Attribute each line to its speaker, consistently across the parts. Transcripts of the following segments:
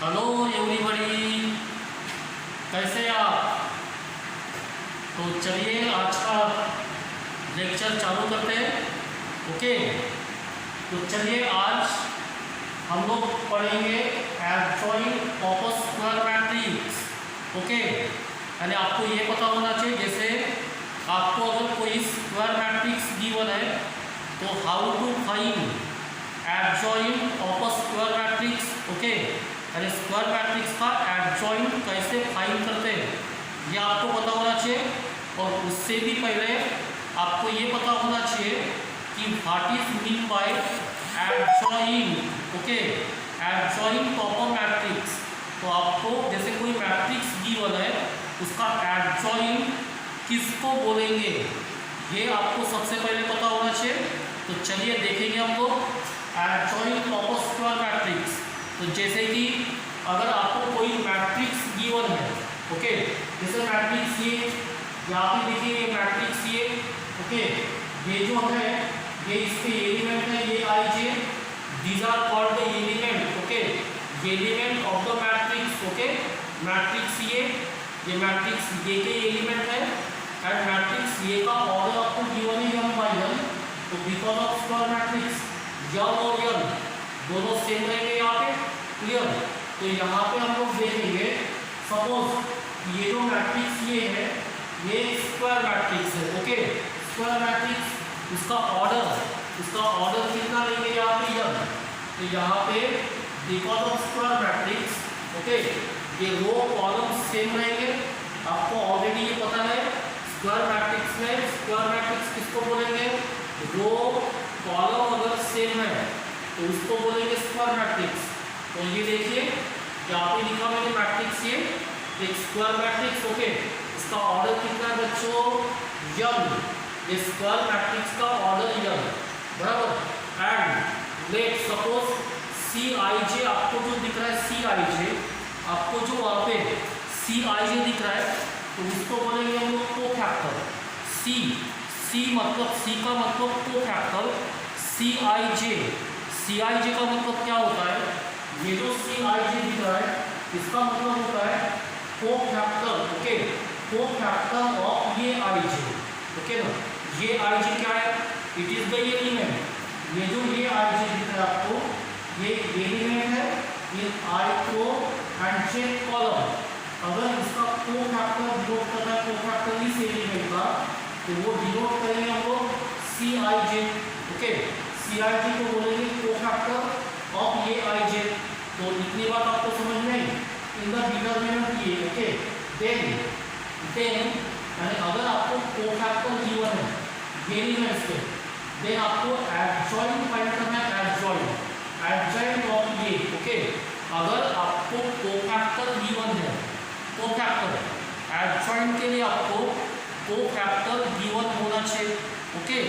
Speaker 1: Hello everybody, कैसे आप? तो चलिए आज का लेक्चर चालू करते हैं। ओके, तो चलिए आज हम लोग पढ़ेंगे adjoint of a square matrix. Okay, यानी आपको ये पता होना चाहिए, जैसे आपको अगर कोई स्क्वायर मैट्रिक्स गिवन है तो how to find adjoint of a square matrix. Okay, यानी स्क्वायर मैट्रिक्स का एडजॉइंट कैसे फाइंड करते हैं ये आपको पता होना चाहिए। और उससे भी पहले आपको ये पता होना चाहिए कि what is mean by adjoint. Okay, adjoint of a matrix, तो आपको जैसे कोई मैट्रिक्स गिवन है उसका एडजॉइंट किसको बोलेंगे ये आपको सबसे पहले पता होना चाहिए। तो चलिए देखेंगे हम लोग adjoint of a square matrix. तो जैसे कि अगर आपको कोई मैट्रिक्स गिवन है, ओके, जैसे मैट्रिक्स ये यहाँ पे देखिए, ये मैट्रिक्स ये, ओके, ये जो है ये इसके एलिमेंट है, ये I J, these are called the element. Okay, element of the matrix. Okay, matrix ये मैट्रिक्स ये के एलिमेंट है एंड मैट्रिक्स ये का ऑर्डर आपको गिवन है m by n। तो because of square matrix m और n दोनों सेम रहेंगे यहाँ पे। क्लियर? तो यहाँ पे हम लोग देखेंगे, सपोज ये जो मैट्रिक्स ये है ये स्क्वायर मैट्रिक्स है। ओके, स्क्वायर मैट्रिक्स उसका ऑर्डर कितना लेंगे यहाँ पे m। तो यहाँ पे because of square matrix, okay, ये रो कॉलम सेम रहेंगे। आपको ऑलरेडी ये पता है स्क्वायर मैट्रिक्स में स्क्वायर मैट्रिक्स किसको बोलेंगे, रो कॉलम अगर सेम है तो उसको बोलेंगे स्क्वायर मैट्रिक्स। तो ये देखिए यहाँ पे लिखा मैंने मैट्रिक्स ये एक स्क्वायर मैट्रिक्स। ओके, इसका ऑर्डर कितना है बच्चों, m। ये स्क्वायर मैट्रिक्स का ऑर्डर m, बराबर। And let suppose C I जे, आपको जो दिख रहा है सी आई जे, आपको जो वहाँ पे सी आई जे दिख रहा है तो उसको बोलेंगे हम लोग कोफैक्टर। सी मतलब सी का मतलब कोफैक्टर, सी आई जे का मतलब क्या होता है, ये जो सी आई जे दिख रहा है इसका मतलब होता है कोफैक्टर। ओके, कोफैक्टर ऑफ ये आई जे। ओके ना, ये आई जे क्या है, इट इज द एलिमेंट। ये जो ये आई जे दिख रहा है आपको ये एलिमेंट है इन I row and J column. अगर इसका कोफैक्टर डिनोट करना है, कोफैक्टर इस एलिमेंट का, तो वो डिनोट करेंगे हम लोग सी I J. Okay, C I जे को बोलेंगे कोफैक्टर ऑफ ये आई जे। तो इतनी बात आपको समझ में आई इन द डिटरमिनेंट ये। ओके, देन यानी अगर आपको कोफैक्टर गिवन है एलिमेंट्स के, देन आपको एडजॉइंट फाइंड करना है, एडजॉइंट ऑफ ये। ओके, अगर आपको कोफैक्टर गिवन है, कोफैक्टर एडजॉइंट के लिए आपको कोफैक्टर गिवन होना चाहिए। ओके,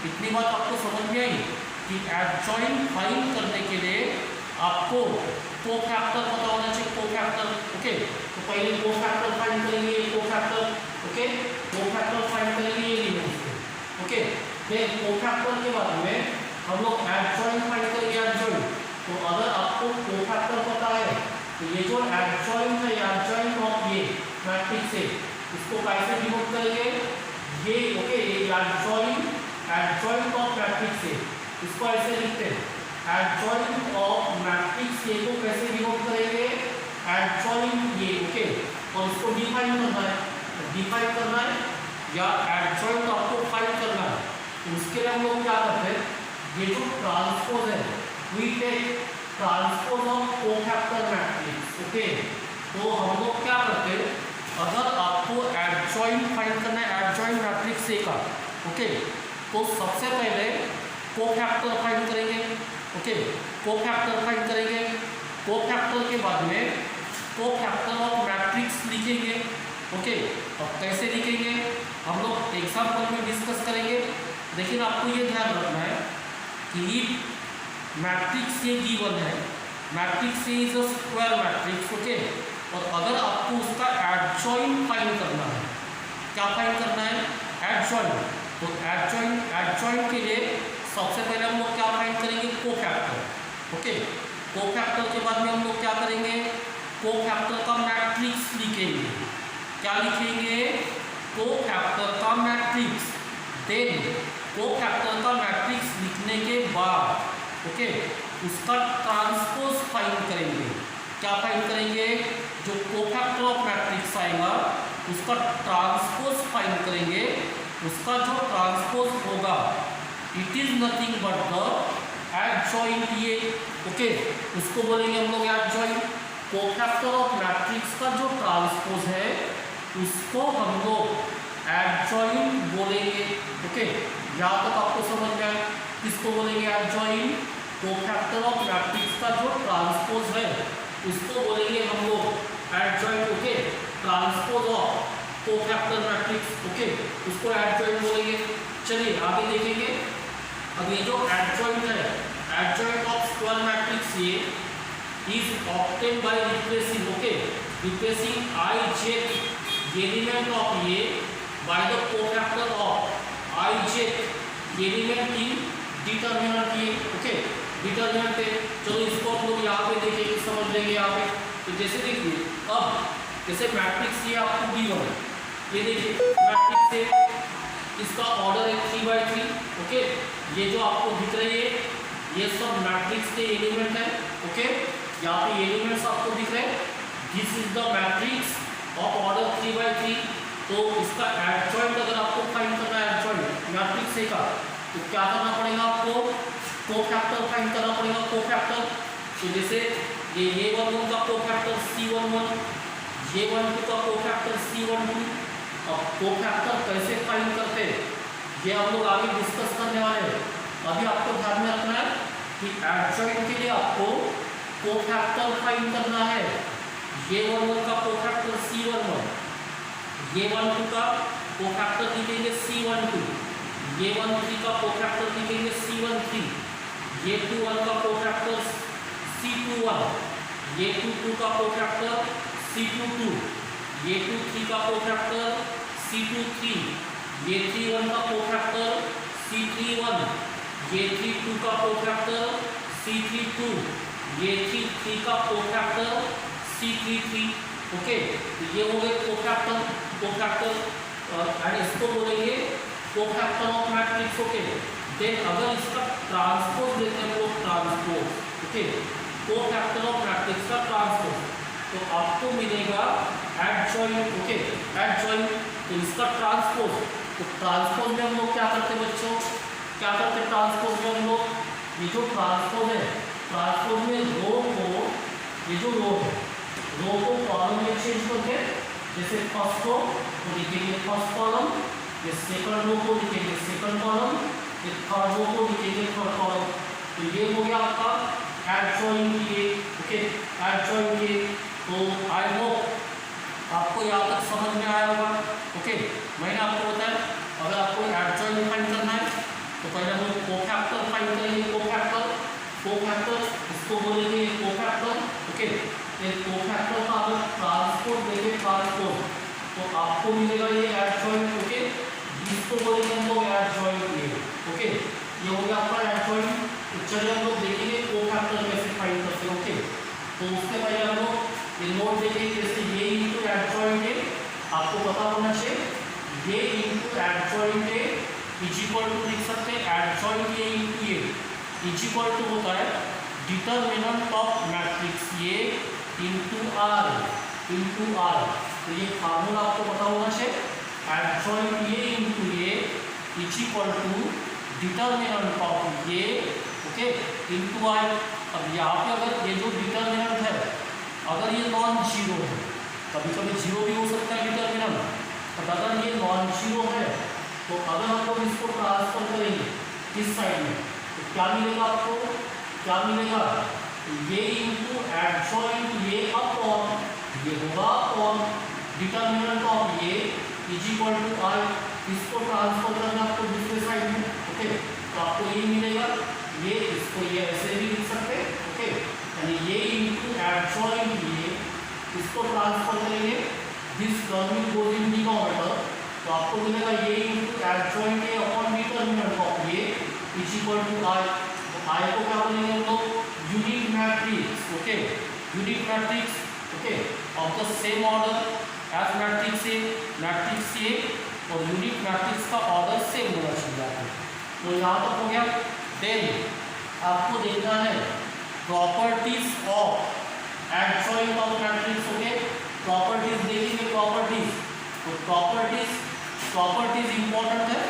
Speaker 1: इतनी बात आपको समझ में आई कि एडजॉइंट फाइंड करने के लिए आपको कोफैक्टर पता होना चाहिए, कोफैक्टर। ओके, तो पहले कोफैक्टर फाइंड करेंगे, कोफैक्टर। ओके, कोफैक्टर फाइंड करेंगे एलिमेंट्स के। ओके, फिर कोफैक्टर के बाद में हम लोग एडजॉइंट फाइंड करेंगे, एडजॉइंट। तो अगर आपको कोफैक्टर पता है तो ये जो एडजॉइंट है, एडजॉइंट ऑफ ये मैट्रिक्स है, इसको कैसे डिनोट करेंगे, ये। ओके, ये एडजॉइंट ऑफ मैट्रिक्स है, इसको ऐसे लिखते हैं, एडजॉइंट ऑफ मैट्रिक्स ए को कैसे डिनोट करेंगे, एडजॉइंट ये। ओके, और इसको डिफाइन करना है या एडजॉइंट आपको फाइंड करना है। तो उसके लिए हम लोग क्या करते हैं, ये जो ट्रांसपोज है, we take transpose of cofactor matrix. Okay, तो हम लोग क्या करते हैं, अगर आपको एडजॉइंट फाइंड करना है एडजॉइंट मैट्रिक्स ए का, ओके, तो सबसे पहले कोफैक्टर फाइंड करेंगे। ओके, कोफैक्टर फाइंड करेंगे, कोफैक्टर के बाद में कोफैक्टर ऑफ मैट्रिक्स लिखेंगे। ओके, अब कैसे लिखेंगे हम लोग एग्जाम्पल में डिस्कस करेंगे, लेकिन आपको ये ध्यान रखना है कि मैट्रिक्स ये गिवन है, matrix is a square matrix. Okay, और अगर आपको उसका एडजॉइंट फाइंड करना है, क्या फाइंड करना है, एडजॉइंट। तो एडजॉइंट के लिए सबसे पहले हम लोग क्या फाइंड करेंगे, कोफैक्टर। ओके, कोफैक्टर के बाद में हम लोग क्या करेंगे, कोफैक्टर का मैट्रिक्स लिखेंगे। क्या लिखेंगे? कोफैक्टर का मैट्रिक्स। देन कोफैक्टर का मैट्रिक्स लिखने के बाद ओके उसका ट्रांसपोज फाइंड करेंगे। क्या फाइंड करेंगे? जो कोफैक्टर ऑफ मैट्रिक्स आएगा उसका ट्रांसपोज फाइंड करेंगे। उसका जो ट्रांसपोज होगा it is nothing but the adjoint ये ओके उसको बोलेंगे हम लोग एडजॉइंट। कोफैक्टर ऑफ मैट्रिक्स का जो ट्रांसपोज है उसको हम लोग एडजॉइंट बोलेंगे। ओके यहाँ तक आपको समझ में आए? किसको बोलेंगे एडजॉइंट? कोफैक्टर ऑफ मैट्रिक्स का जो ट्रांसपोज है उसको बोलेंगे हम लोग adjoint. Okay transpose of cofactor matrix okay उसको एडजॉइंट बोलेंगे। चलिए आगे देखेंगे। अब ये जो एडजॉइंट है एडजॉइंट ऑफ स्क्वायर मैट्रिक्स ये is obtained by replacing okay replacing ijth element of A by the cofactor of ijth element in determinant A okay determinant है। चलो इसको हम लोग यहाँ पे देखेंगे समझ लेंगे यहाँ पे। तो जैसे देखिए अब जैसे मैट्रिक्स ये आपको गिवन है, ये देखिए मैट्रिक्स है, इसका ऑर्डर है 3/3 ओके। ये जो आपको दिख रही है ये सब मैट्रिक्स के एलिमेंट है ओके। यहाँ पे एलिमेंट्स आपको दिख रहे हैं। This is the matrix of order 3/3। तो इसका एडजॉइंट अगर आपको फाइंड करना है एडजॉइंट मैट्रिक्स का तो क्या करना पड़ेगा आपको? कोफैक्टर फाइंड करना पड़ेगा कोफैक्टर। तो जैसे ये A11 का कोफैक्टर C11, A12 का कोफैक्टर C12। अब कोफैक्टर कैसे फाइंड करते हैं ये हम लोग आगे डिस्कस करने वाले हैं। अभी आपको ध्यान में रखना है कि एडजॉइंट के लिए आपको कोफैक्टर फाइंड करना है। A11 का कोफैक्टर C11, A12 का कोफैक्टर लिखेंगे C12, A13 का कोफैक्टर लिखेंगे C13, A21 का कोफैक्टर C21, A22 का कोफैक्टर C22, A23 का कोफैक्टर C23, A31 का कोफैक्टर C31, A32 का कोफैक्टर C32, A33 का कोफैक्टर C33 ओके। तो ये हो गए कोफैक्टर एंड इसको बोलेंगे cofactor of matrix okay. Then अगर इसका ट्रांसपोज लेते हैं वो transpose okay cofactor of matrix का ट्रांसपोज तो आपको मिलेगा एडजॉइंट ओके एडजॉइंट। तो इसका ट्रांसपोज तो ट्रांसपोज में हम लोग क्या करते हैं बच्चों? क्या करते हैं ट्रांसपोज में हम लोग? ये जो ट्रांसपोज है ट्रांसपोज में रो को ये जो रो है रो को कॉलम में चेंज करके जैसे फर्स्ट रो तो लिखेंगे फर्स्ट कॉलम, ये सेकंड रो को लिखेंगे सेकंड कॉलम, ये थर्ड रो को लिखेंगे थर्ड कॉलम। तो ये हो गया आपका एडजॉइंट ये ओके एडजॉइंट ये। तो आई होप आपको यहाँ तक समझ में आया होगा ओके। मैंने आपको बताया अगर आपको एडजॉइंट फाइंड करना है तो पहले हम लोग कोफैक्टर फाइंड करेंगे। कोफैक्टर इसको बोलेंगे कोफैक्टर ओके। ये कोफैक्टर का अगर ट्रांसपोज देंगे ट्रांसपोज तो आपको मिलेगा ये एडजॉइंट ओके। इसको बोलेंगे हम लोग एडजॉइंट ये ओके। ये हो गया आपका एडजॉइंट। तो चलिए हम लोग देखेंगे कोफैक्टर कैसे फाइंड करते हैं ओके। तो उसके पहले हम लोग ये नोट देखेंगे जैसे ये इंटू एडजॉइंट है आपको पता होना चाहिए। ये इंटू एडजॉइंट है इज इक्वल टू लिख सकते हैं एडजॉइंट ये इंटू ये इज इक्वल टू होता है डिटरमिनेंट ऑफ मैट्रिक्स ये इंटू आर। तो ये फार्मूला आपको पता होना चाहिए एडजॉइंट ये इंटू ये is equal to determinant of ये ओके इंटू आर। अब यहाँ पे अगर ये जो डिटरमिनेंट है अगर ये नॉन जीरो है, कभी कभी जीरो भी हो सकता है डिटरमिनेंट, और अगर ये नॉन जीरो है तो अगर हम लोग इसको ट्रांसफर करेंगे इस साइड में तो क्या मिलेगा आपको? क्या मिलेगा? ये इंटू एडजॉइंट ये अपॉन ये होगा अपॉन डिटरमिनेंट ऑफ ये इज इक्वल टू आई। इसको ट्रांसफर करना आपको दूसरे साइड में ओके। तो आपको ये मिलेगा ये इसको ये ऐसे भी लिख सकते हैं ओके। यानी ये इंटू एडजॉइंट ये इसको ट्रांसफर करेंगे this term goes in denominator तो आपको मिलेगा ये इंटू एडजॉइंट ये अपॉन डिटरमिनेंट ऑफ ये इज इक्वल टू आई। तो आई को क्या बोलेंगे हम लोग? Unit matrix okay. Unit matrix okay of the same order as matrix A और यूनिट मैट्रिक्स का ऑर्डर सेम होना चाहिए आपको। तो यहाँ तक हो गया। देन आपको देखना है properties of adjoint of matrix. Okay properties देखेंगे प्रॉपर्टीज। तो प्रॉपर्टीज इंपॉर्टेंट है।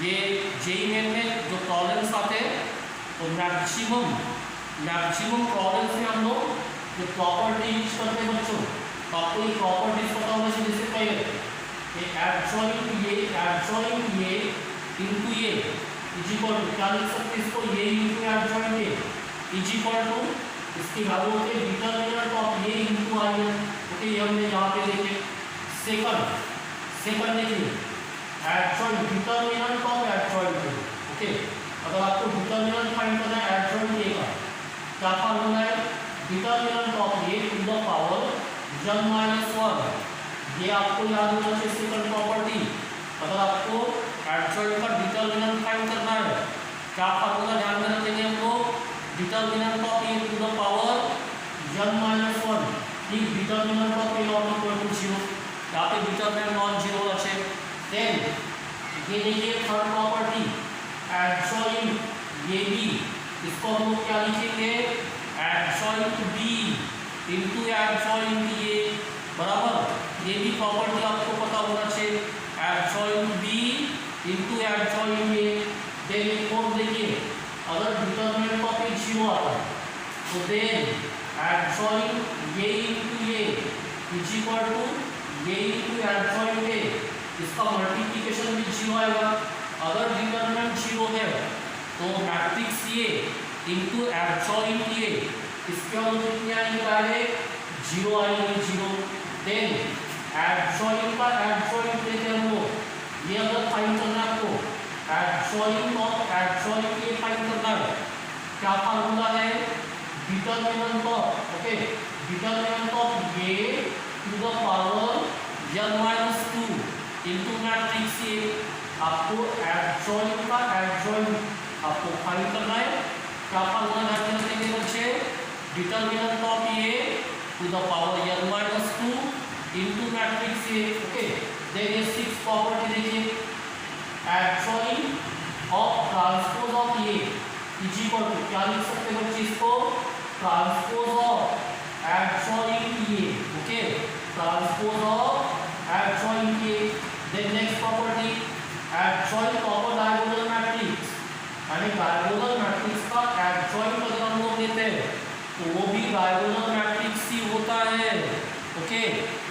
Speaker 1: ये जेईई मेन में जो प्रॉब्लम्स आते हैं तो मैक्सिमम प्रॉब्लम्स में हम लोग जो प्रॉपर्टी यूज करते हैं बच्चों, तो आपको ये प्रॉपर्टीज पता होना चाहिए। जैसे पहले एडजॉइंट ये इनटू ये इज इक्वल टू क्या लिख सकते हैं इसको, ये इनटू एडजॉइंट ये इज इक्वल टू इसकी वैल्यू होती है डिटरमिनेंट ऑफ ये इनटू आई है। ओके ये हमने यहाँ पे देखे। सेकंड देखिए adjoint determinant of adjoint. Okay अगर आपको डिटरमिनेंट फाइंड करना है एडजॉइंट ए का, क्या फार्मूला है, determinant of A to the power n minus 1। ये आपको याद होना चाहिए सेकंड प्रॉपर्टी। अगर आपको एडजॉइंट का डिटरमिनेंट फाइंड करना है, क्या फार्मूला ध्यान में रखेंगे हम लोग, determinant of A to the power n minus 1 ठीक determinant of A not equal to 0। यहाँ पे डिटरमिनेंट नॉन 0 होना चाहिए। देन ये देखिए थर्ड प्रॉपर्टी एडजॉइंट ये भी, इसको हम लोग क्या लिखेंगे adjoint B into adjoint A बराबर। ये भी प्रॉपर्टी आपको पता होना चाहिए adjoint B into adjoint A. Then एक और देखिए अगर डिटरमिनेंट ऑफ ए 0 आता है तो then adjoint A into A is equal to ये इनटू एडजॉइंट ए, इसका मल्टीप्लिकेशन भी 0 आएगा। अगर डिटरमिनेंट 0 है तो मैट्रिक्स ए इनटू एडजॉइंट ए, इसके अंदर कितने आएंगे डायरेक्ट 0 आएंगे 0। देन एडजॉइंट का एडजॉइंट लेते हैं हम लोग, ये अगर फाइंड करना है आपको adjoint of adjoint A find करना है, क्या फार्मूला है determinant of okay determinant of A to the power n minus 2 into matrix A. आपको एडजॉइंट का एडजॉइंट आपको फाइंड करना है, क्या फार्मूला ध्यान रखेंगे बच्चे, determinant of A to the power n minus 2 into matrix A. Okay then ये 6 प्रॉपर्टी देखिए adjoint of transpose of A is equal to क्या लिख सकते हैं बच्चे इसको, transpose of adjoint A. Okay transpose of adjoint A. Then next property adjoint of a diagonal matrix, यानी diagonal matrix का एडजॉइंट अगर हम लोग लेते हैं तो वो भी डायगोनल मैट्रिक्स ही होता है। ओके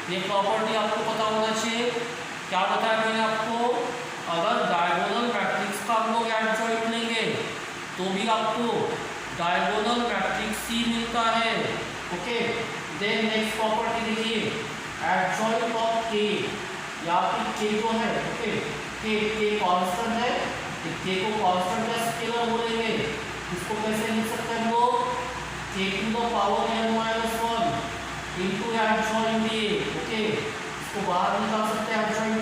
Speaker 1: ये प्रॉपर्टी आपको पता होना चाहिए। क्या बताया मैंने आपको, अगर डायगोनल मैट्रिक्स का हम लोग एडजॉइंट लेंगे तो भी आपको डायगोनल मैट्रिक्स ही मिलता है। ओके देन नेक्स्ट प्रॉपर्टी देखिए एडजॉइंट ऑफ के, यहाँ पे के जो है ओके के कांस्टेंट है, के को कांस्टेंट या स्केलर बोलेंगे, इसको कैसे लिख सकते हैं हम लोग K to the power n minus 1 into adjoint A. Okay इसको बाहर निकाल सकते हैं adjoint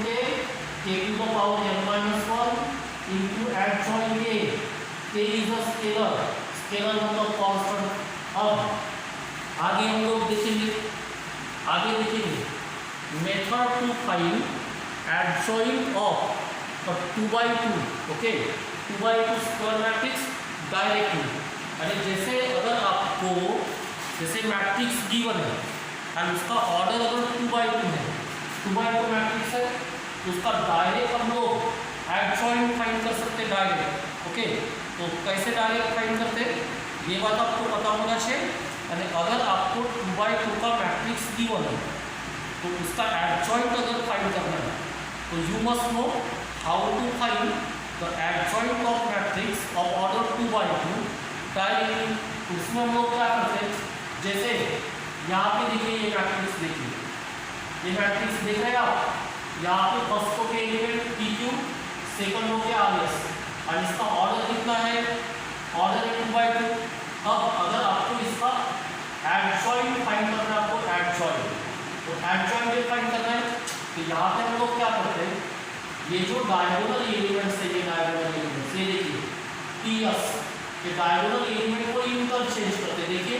Speaker 1: K to the power n minus 1 into adjoint A. K is a scalar मतलब कांस्टेंट। अब आगे हम लोग देखेंगे method to find adjoint of 2/2 okay 2/2 square matrix directly. अरे जैसे अगर आपको जैसे मैट्रिक्स गिवन है एंड उसका ऑर्डर अगर 2/2 है, 2/2 मैट्रिक्स है तो उसका डायरेक्ट हम लोग एडजॉइंट फाइंड कर सकते हैं डायरेक्ट। ओके तो कैसे डायरेक्ट फाइंड करते हैं ये बात आपको पता होना चाहिए। यानी अगर आपको 2/2 का मैट्रिक्स गिवन है तो उसका एडजॉइंट अगर फाइंड करना है तो you must know how to find the adjoint of matrix of order 2/2 directly. तो उसमें हम लोग क्या करते हैं, जैसे यहाँ पे देखिए ये मैट्रिक्स देखिए, ये मैट्रिक्स देख रहे हैं आप, यहाँ पे फर्स्ट रो के एलिमेंट PQ, सेकंड रो के RS और इसका ऑर्डर कितना है, ऑर्डर है 2/2। अब अगर आपको इसका एडजॉइंट फाइंड करना है, आपको एडजॉइंट तो एडजॉइंट फाइंड करना है तो यहाँ पे हम लोग क्या करते हैं, ये जो डायगोनल एलिमेंट्स है ये डायगोनल एलिमेंट्स ये देखिए PS, ये डायगोनल एलिमेंट को इंटरचेंज करते हैं। देखिए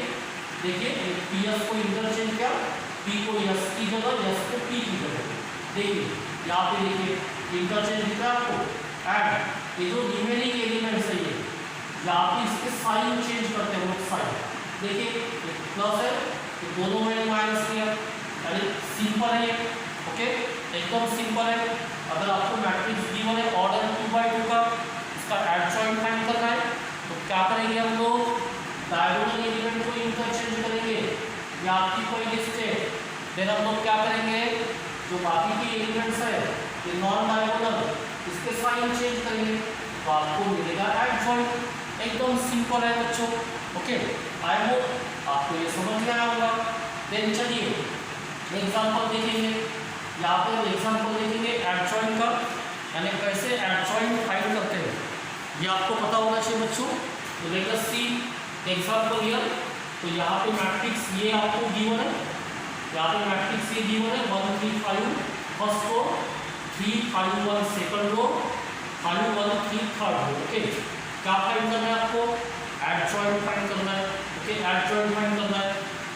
Speaker 1: देखिए पी एस को इंटरचेंज किया, पी को एस की जगह, एस को पी की जगह। देखिए यहाँ पे देखिए इंटरचेंज दिख रहा है आपको। एंड ये जो रिमेनिंग एलिमेंट्स है ये यहाँ पे इसके साइन चेंज करते हैं लोग, साइन। देखिए प्लस है तो दोनों में माइनस किया, यानी सिंपल है, ओके एकदम सिंपल है। अगर आपको मैट्रिक्स गिवन है ऑर्डर 2x2 का, इसका एडजॉइंट फाइंड करना है तो क्या करेंगे हम लोग, डायगोनल एलिमेंट को इंटरचेंज करेंगे। ये आपकी कोई लिस्ट है, फिर हम लोग क्या करेंगे, जो बाकी के एलिमेंट्स है ये नॉन डायगोनल, इसके साइन चेंज करेंगे तो आपको मिलेगा एडजॉइंट। एकदम सिंपल है बच्चों, ओके। आई होप आपको ये समझ में आया होगा। देन चलिए एग्जांपल देखेंगे। यहाँ पे एग्जांपल देखेंगे एडजॉइंट का, यानी कैसे एडजॉइंट फाइंड करते हैं ये आपको पता होना चाहिए बच्चों। तो let us see example here. तो यहाँ पे मैट्रिक्स ये आपको गिवन है, यहाँ पे मैट्रिक्स ये गिवन है 1 3 5 first row, 3 5 1 second row, 5 1 3 third row, okay. क्या फाइंड करना है आपको, एडजॉइंट फाइंड करना है, ओके एडजॉइंट फाइंड करना है।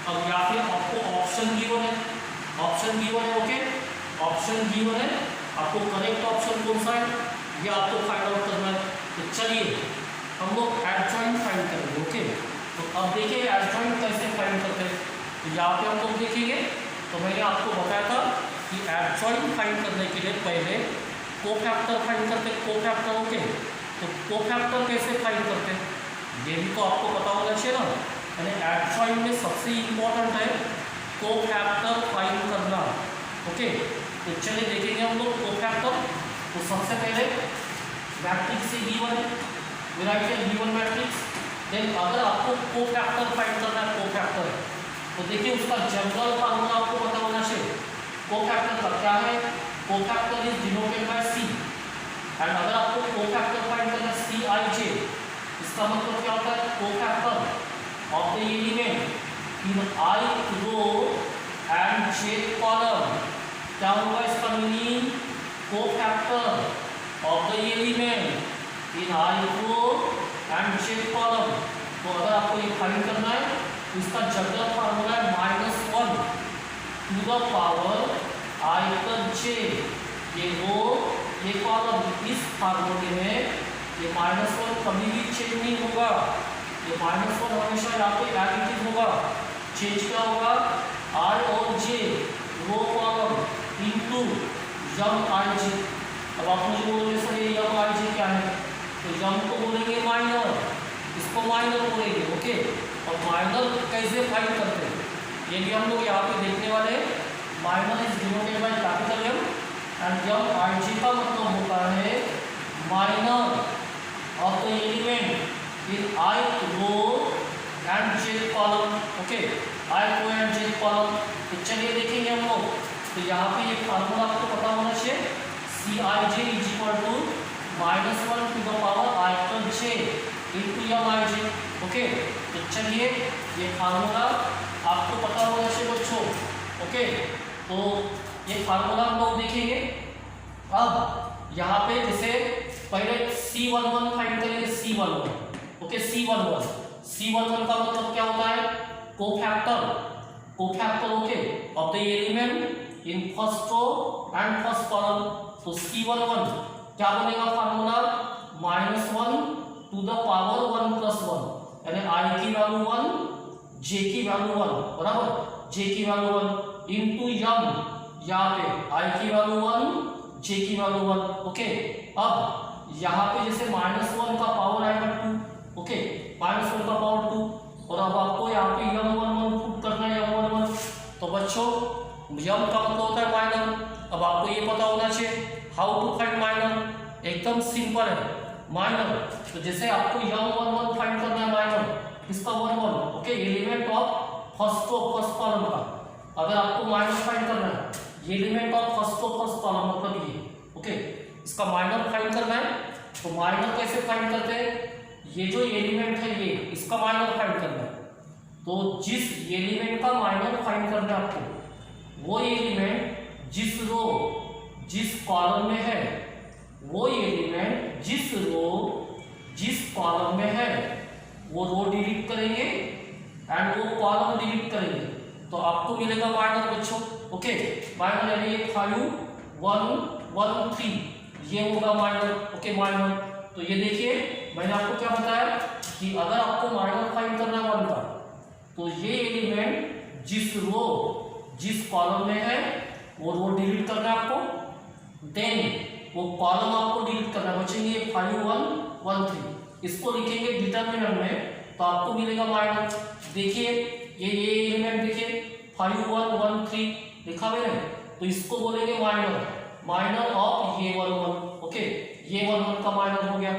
Speaker 1: अब यहाँ पे आपको ऑप्शन गिवन है, ऑप्शन गिवन है, ओके ऑप्शन गिवन है, आपको करेक्ट ऑप्शन कौन सा है ये आपको फाइंड आउट करना है। तो चलिए हम लोग एडजॉइंट फाइंड करेंगे, ओके। तो अब देखिए एडजॉइंट कैसे फाइंड करते हैं। तो यहाँ पे हम लोग देखेंगे, तो मैंने आपको बताया था कि एडजॉइंट फाइंड करने के लिए पहले कोफैक्टर फाइंड करते हैं, कोफैक्टर, ओके। तो कोफैक्टर कैसे फाइंड करते हैं ये भी तो आपको पता होना चाहिए ना, यानी एडजॉइंट में सबसे इम्पोर्टेंट है कोफैक्टर फाइंड करना, ओके। तो चलिए देखेंगे हम लोग कोफैक्टर। तो सबसे पहले मैट्रिक्स से गिवन है, राइट है गिवन मैट्रिक्स। देन अगर आपको कोफैक्टर फाइंड करना है, कोफैक्टर तो देखिए उसका जनरल फार्मूला आपको पता होना चाहिए। कोफैक्टर का क्या है, cofactor is denoted by C. And अगर आपको कोफैक्टर फाइंड करना है सी आई जे, इसका मतलब क्या होता है, cofactor of the element in I row and J column. क्या होगा इसका मीनिंग, cofactor of the element in I row and J column. तो अगर आपको ये फाइंड करना है तो इसका जनरल फार्मूला है -1 to the power I plus J. ये रो ये कॉलम, इस फार्मूले में ये -1 कभी भी चेंज नहीं होगा, ये -1 हमेशा यहाँ पे एडिटिव होगा। चेंज क्या होगा, आई और जे row column into Yama I जे। अब आप मुझे बोलोगे सर ये यम आई जे क्या है, तो यम को बोलेंगे माइनर, इसको माइनर बोलेंगे, ओके। और माइनर कैसे फाइंड करते हैं ये भी हम लोग यहाँ पे देखने वाले हैं। Minor is denoted by capital M and M I J का मतलब होता है minor of the element in I row and J column, okay I row and J column. तो चलिए देखेंगे हम लोग। तो यहाँ पे ये फार्मूला आपको पता होना चाहिए, C I J is equal to -1 to the power I plus J into M I J, okay. तो चलिए ये फार्मूला आपको पता होना चाहिए बच्चों, ओके। तो ये फार्मूला हम लोग देखेंगे। अब यहाँ पे जैसे पहले C11 फाइंड करेंगे, C11, ओके C11 का मतलब क्या होता है, cofactor, okay of the element in first row and first column. तो C11 क्या बनेगा फार्मूला, -1 टू द पावर 1 + 1, यानी i की वैल्यू 1, j की वैल्यू 1, बराबर, j की वैल्यू 1 इनटू यम, यहाँ पे i की वैल्यू 1, j की वैल्यू 1, ओके। अब यहाँ पे जैसे -1 का पावर आएगा 2, ओके -1 का पावर 2, और अब आपको यहाँ पे m11 पुट करना है, m11। तो बच्चों m का मतलब होता है माइनर। अब आपको ये पता होना चाहिए हाउ टू फाइंड माइनर, एकदम सिंपल है माइनर। तो जैसे आपको m11 फाइंड करना है माइनर, इसका 11, okay element of first column का। अगर आपको माइनर फाइंड करना है एलिमेंट ऑफ फर्स्ट कॉलम मतलब ये, ओके इसका माइनर फाइंड करना है। तो माइनर कैसे फाइंड करते हैं, ये जो एलिमेंट है ये इसका माइनर फाइंड करना है। तो जिस एलिमेंट का माइनर फाइंड करना है आपको, वो एलिमेंट जिस रो जिस कॉलम में है, वो एलिमेंट जिस रो जिस कॉलम में है वो रो डिलीट करेंगे, एंड वो कॉलम डिलीट करेंगे तो आपको मिलेगा माइनर बच्चों। ओके, माइनर यानी ये 5 1 1 3 ये होगा माइनर। Okay, minor. तो ये देखिए मैंने आपको क्या बताया कि अगर आपको माइनर फाइंड करना है 1 का तो ये एलिमेंट जिस रो जिस कॉलम में है वो डिलीट करना है आपको, देन वो कॉलम आपको डिलीट करना है। बचेंगे 5 1 1 3, इसको लिखेंगे डिटरमिनेंट में तो आपको मिलेगा माइनर। देखिए ये एलिमेंट देखिए 5 1 1 3 लिखा हुआ है तो इसको बोलेंगे माइनर, माइनर ऑफ ये 1 1। ओके, ये 1 1 का माइनर हो गया।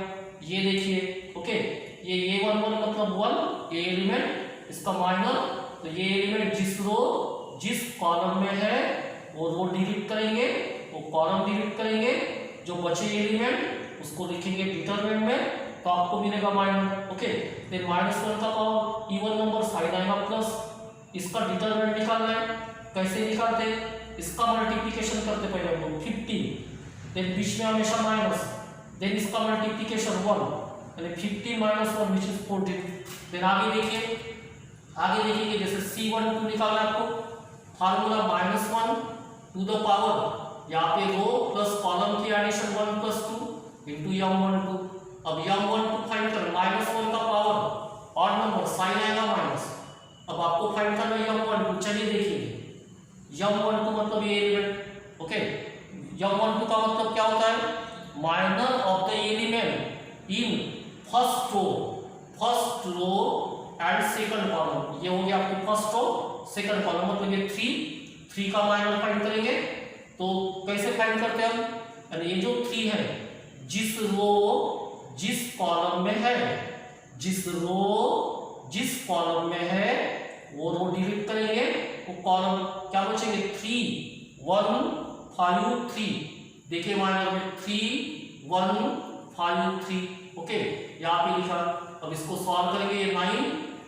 Speaker 1: ये देखिए ओके, ये 1 1 मतलब 1 ये एलिमेंट इसका माइनर। तो ये एलिमेंट जिस रो जिस कॉलम में है वो रो डिलीट करेंगे, वो कॉलम डिलीट करेंगे, जो बचे एलिमेंट उसको लिखेंगे डिटरमिनेंट में तो आपको मिलेगा माइनर। ओके, देन -1 का पावर इवन नंबर साइड आएगा प्लस, इसका डिटरमिनेंट निकालना है। कैसे निकालते हैं, इसका मल्टीप्लिकेशन करते पहले हम लोग 15, देन बीच में हमेशा माइनस, देन इसका मल्टीप्लिकेशन 1 यानी 15 - 1 विच इज 14। देन आगे देखिए जैसे C12 निकालना है आपको, फार्मूला -1 टू द पावर यहाँ पे रो प्लस कॉलम की एडिशन 1 + 2 इंटू m12। अब m12 फाइंड कर -1 का पावर और नंबर साइन आएगा माइनस। अब आपको फाइंड करना है m12। चलिए देखिए m12 मतलब ये एलिमेंट। ओके, m12 का मतलब क्या होता है, minor of the element in first row and second column. ये हो गया आपकी फर्स्ट रो सेकंड कॉलम मतलब ये 3 का माइनर फाइंड करेंगे। तो कैसे फाइंड करते हैं हम, यानी ये जो 3 है जिस रो जिस कॉलम में है, जिस रो जिस कॉलम में है वो रो डिलीट करेंगे, वो कॉलम क्या बचेंगे 3 1 5 3। देखिए माइनर में 3 1 5 3। ओके, यहाँ पे लिखा। अब इसको सॉल्व करेंगे, ये 9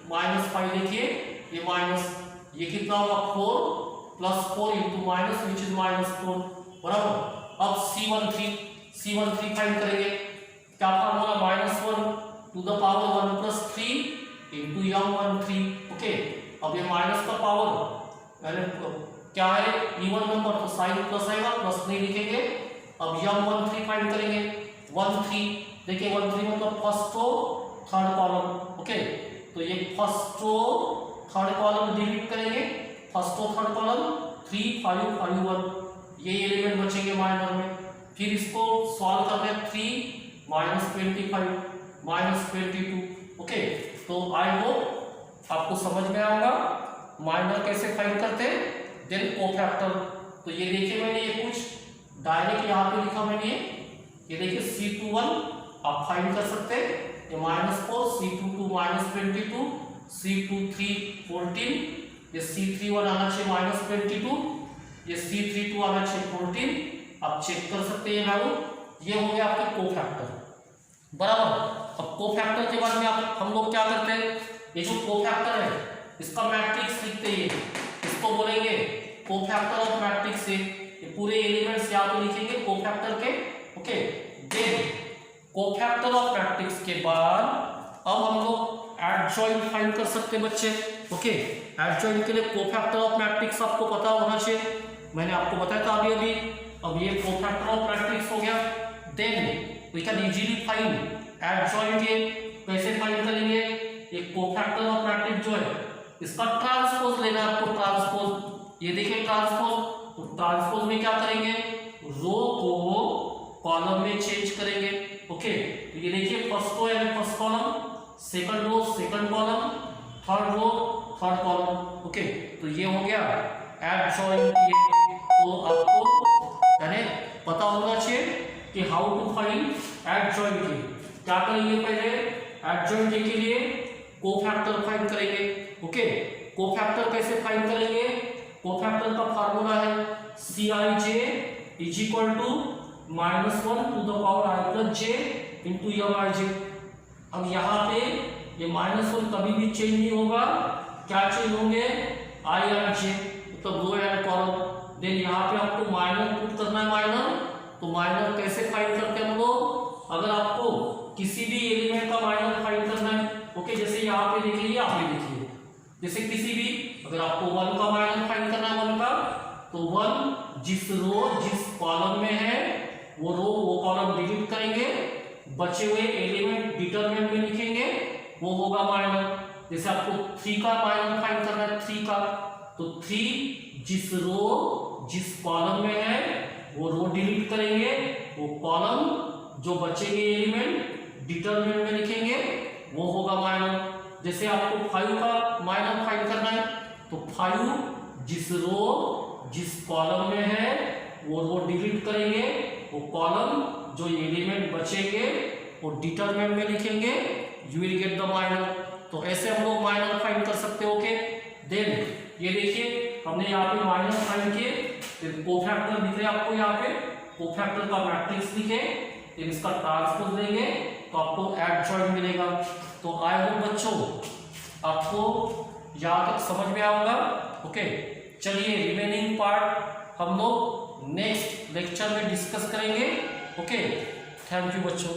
Speaker 1: - 5 देखिए ये माइनस, ये कितना होगा 4 + 4 इंटू माइनस विच इज -4 बराबर। अब C13 फाइंड करेंगे, क्या formula -1 to the power 1 + 3 into m13। Okay, अब ये माइनस का पावर यानी क्या है इवन नंबर तो साइन प्लस आएगा, प्लस नहीं लिखेंगे। अब m13 फाइंड करेंगे 13। देखिए 13 मतलब first row third column. Okay, तो ये first row third column delete करेंगे, फर्स्ट रो थर्ड कॉलम 3 5 5 1 ये एलिमेंट बचेंगे माइनर में। फिर इसको सॉल्व करना है 3 -25 -22। ओके, तो आई होप आपको समझ में आएगा माइनर कैसे फाइंड करते हैं। देन कोफैक्टर, तो ये देखिए मैंने ये कुछ डायरेक्ट यहाँ पे लिखा मैंने, ये देखिए C21 आप फाइंड कर सकते हैं, ये -4 C22 -22 C23 14, ये C31 आना चाहिए -22, ये C32 आना चाहिए 14। आप चेक कर सकते हैं वैल्यू। ये हो गया आपका कोफैक्टर बराबर। अब कोफैक्टर के बाद में हम लोग क्या करते हैं, ये जो कोफैक्टर है इसका मैट्रिक्स लिखते हैं, इसको बोलेंगे कोफैक्टर ऑफ मैट्रिक्स से। ये पूरे एलिमेंट्स यहाँ पे लिखेंगे कोफैक्टर के। Okay, then cofactor of matrix के बाद अब हम लोग एडजॉइंट फाइंड कर सकते हैं बच्चे। ओके, एडजॉइंट के लिए कोफैक्टर ऑफ मैट्रिक्स आपको पता होना चाहिए, मैंने आपको बताया था अभी। अब ये कोफैक्टर ऑफ मैट्रिक्स हो गया। Then we can easily find adjoint. ये कैसे फाइंड करेंगे, ये कोफैक्टर ऑफ मैट्रिक्स जो है इसका ट्रांसपोज लेना है आपको। ट्रांसपोज, ये देखिए ट्रांसपोज, तो ट्रांसपोज में क्या करेंगे, रो को कॉलम में चेंज करेंगे। ओके, तो ये देखिए फर्स्ट रो यानी first column, second row second column, third row third column. Okay, तो ये हो गया एडजॉइंट। तो आपको यानी पता होना चाहिए कि हाउ टू फाइंड एडजॉइंट। क्या करेंगे, पहले एडजॉइंट के लिए कोफैक्टर फाइंड करेंगे। ओके, कोफैक्टर कैसे फाइंड करेंगे, कोफैक्टर का फार्मूला है Cij = -1 to the power i + j into mij। अब यहाँ पे ये -1 कभी भी चेंज नहीं होगा, क्या चेंज होंगे i और j, तो रो एंड कॉलम। देन यहाँ पे आपको माइनर पुट करना है, माइनर। तो माइनर कैसे फाइंड करते हैं हम लोग, अगर आपको किसी भी एलिमेंट का माइनर फाइंड करना है। ओके, जैसे यहाँ पे देखिए, यहाँ पे देखिए जैसे किसी भी, अगर आपको 1 का माइनस फाइंड करना है 1 का, तो 1 जिस रो जिस कॉलम में है वो रो वो कॉलम डिलीट करेंगे, बचे हुए एलिमेंट डिटरमिनेंट में लिखेंगे, वो होगा माइनस। जैसे आपको 3 का माइनस फाइंड करना है 3 का, तो 3 जिस रो जिस कॉलम में है वो रो डिलीट करेंगे, वो कॉलम जो बचेंगे एलिमेंट डिटरमिनेंट में लिखेंगे, वो होगा माइनस। जैसे आपको 5 का माइनस फाइंड करना है, तो 5 जिस रो जिस कॉलम में है वो रो डिलीट करेंगे, वो कॉलम जो एलिमेंट बचेंगे वो डिटरमिनेंट में लिखेंगे, you will get the minus. तो ऐसे हम लोग माइनस फाइंड कर सकते हो। ओके, देन ये देखिए हमने यहाँ पे माइनस फाइंड किए, फिर कोफैक्टर दिख रहे हैं आपको, यहाँ पे कोफैक्टर का मैट्रिक्स लिखे, फिर इसका ट्रांसपोज लेंगे तो आपको एडजॉइंट मिलेगा। तो आई होप बच्चों आपको यहाँ तक समझ में आऊंगा। ओके, चलिए रिमेनिंग पार्ट हम लोग नेक्स्ट लेक्चर में डिस्कस करेंगे। ओके, थैंक यू बच्चों।